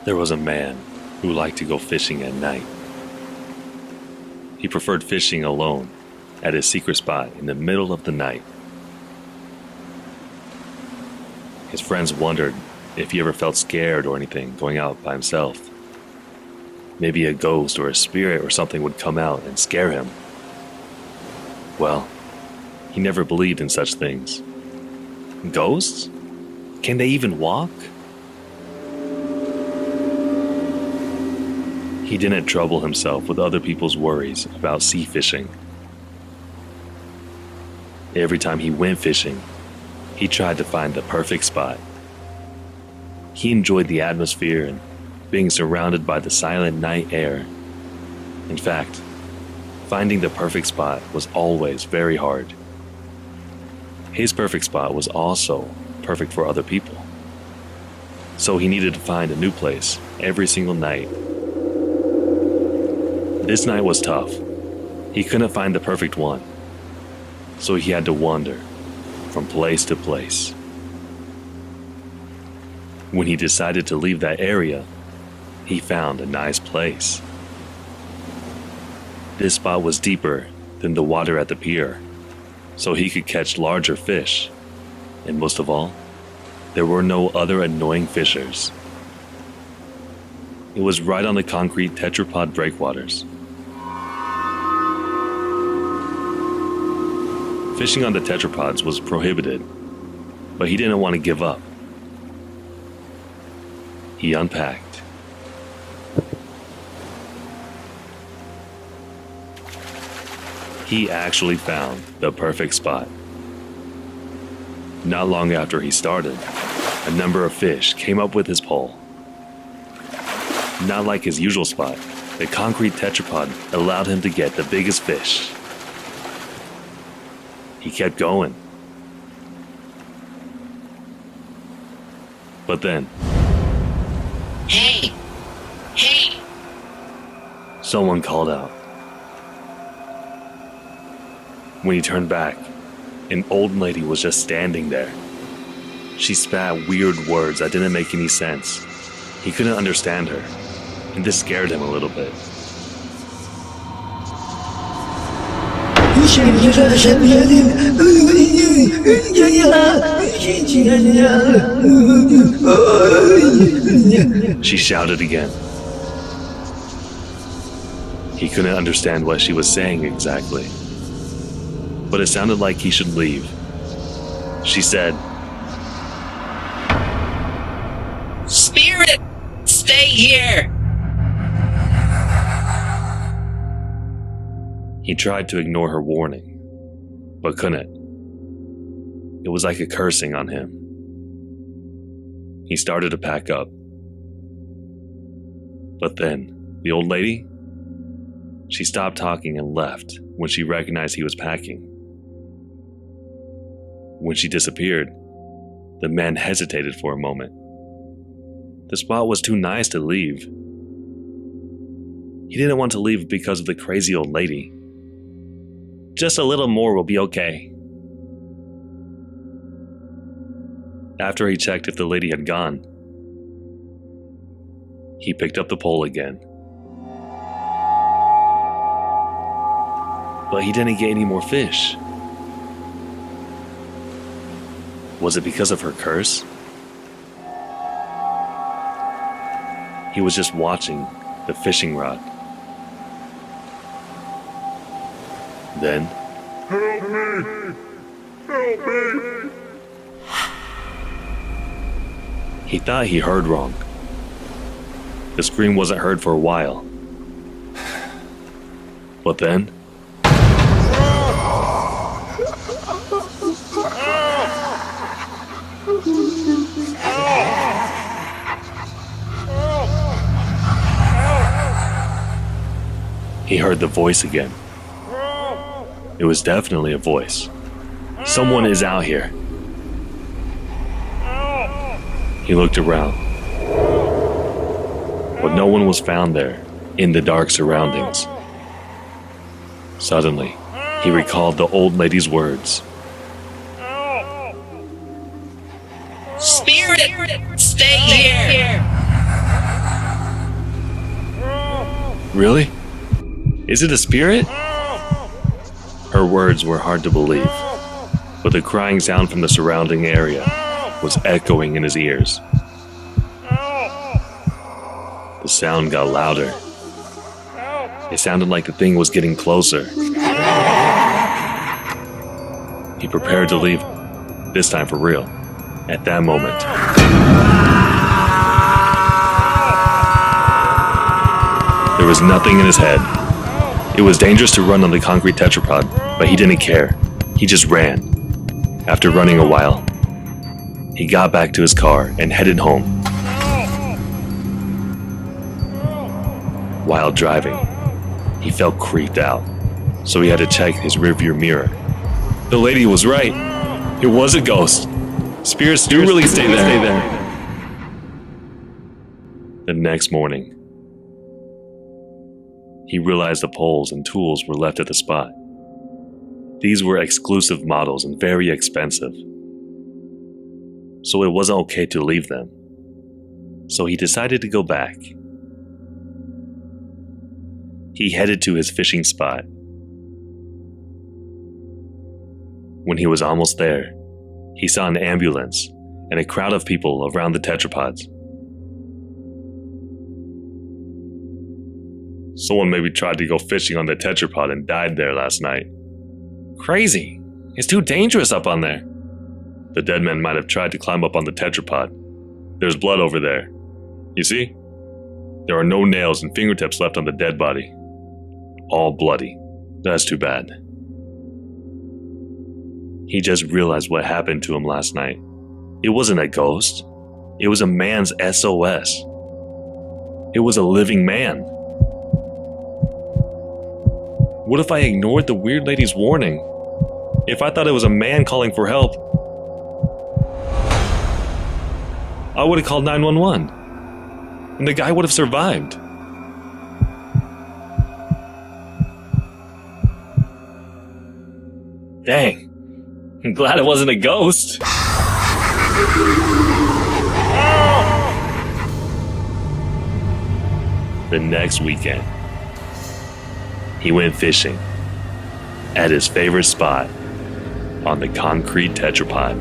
There was a man who liked to go fishing at night. He preferred fishing alone at his secret spot in the middle of the night. His friends wondered if he ever felt scared or anything going out by himself. Maybe a ghost or a spirit or something would come out and scare him. Well, he never believed in such things. Ghosts? Can they even walk? He didn't trouble himself with other people's worries about sea fishing. Every time he went fishing, he tried to find the perfect spot. He enjoyed the atmosphere and being surrounded by the silent night air. In fact, finding the perfect spot was always very hard. His perfect spot was also perfect for other people. So he needed to find a new place every single night. This night was tough. He couldn't find the perfect one. So he had to wander from place to place. When he decided to leave that area, he found a nice place. This spot was deeper than the water at the pier, so he could catch larger fish. And most of all, there were no other annoying fishers. It was right on the concrete tetrapod breakwaters. Fishing on the tetrapods was prohibited, but he didn't want to give up. He unpacked. He actually found the perfect spot. Not long after he started, a number of fish came up with his pole. Not like his usual spot, the concrete tetrapod allowed him to get the biggest fish. He kept going. But then, Hey! Hey! someone called out. When he turned back, an old lady was just standing there. She spat weird words that didn't make any sense. He couldn't understand her, and this scared him a little bit. She shouted again. He couldn't understand what she was saying exactly, but it sounded like he should leave. She said, Spirit! Stay here! He tried to ignore her warning, but couldn't. It was like a cursing on him. He started to pack up. But then, the old lady? She stopped talking and left when she recognized he was packing. When she disappeared, the man hesitated for a moment. The spot was too nice to leave. He didn't want to leave because of the crazy old lady. Just a little more will be okay. After he checked if the lady had gone, he picked up the pole again. But he didn't get any more fish. Was it because of her curse? He was just watching the fishing rod. Then, Help me! Help me! he thought he heard wrong. The scream wasn't heard for a while. But then, he heard the voice again. It was definitely a voice. Someone is out here. He looked around, but no one was found there in the dark surroundings. Suddenly, he recalled the old lady's words. Spirit! Stay here! Really? Is it a spirit? Her words were hard to believe, but the crying sound from the surrounding area was echoing in his ears. The sound got louder. It sounded like the thing was getting closer. He prepared to leave, this time for real. At that moment, there was nothing in his head. It was dangerous to run on the concrete tetrapod, but he didn't care. He just ran. After running a while, he got back to his car and headed home. While driving, he felt creeped out, so he had to check his rearview mirror. The lady was right. It was a ghost. Spirits do really stay there. The next morning, he realized the poles and tools were left at the spot. These were exclusive models and very expensive, so it wasn't okay to leave them. So he decided to go back. He headed to his fishing spot. When he was almost there, he saw an ambulance and a crowd of people around the tetrapods. Someone maybe tried to go fishing on the tetrapod and died there last night. Crazy. It's too dangerous up on there. The dead man might have tried to climb up on the tetrapod. There's blood over there. You see? There are no nails and fingertips left on the dead body. All bloody. That's too bad. He just realized what happened to him last night. It wasn't a ghost. It was a man's SOS. It was a living man. What if I ignored the weird lady's warning? If I thought it was a man calling for help, I would have called 911, and the guy would have survived. Dang, I'm glad it wasn't a ghost. The next weekend, he went fishing at his favorite spot on the concrete tetrapod.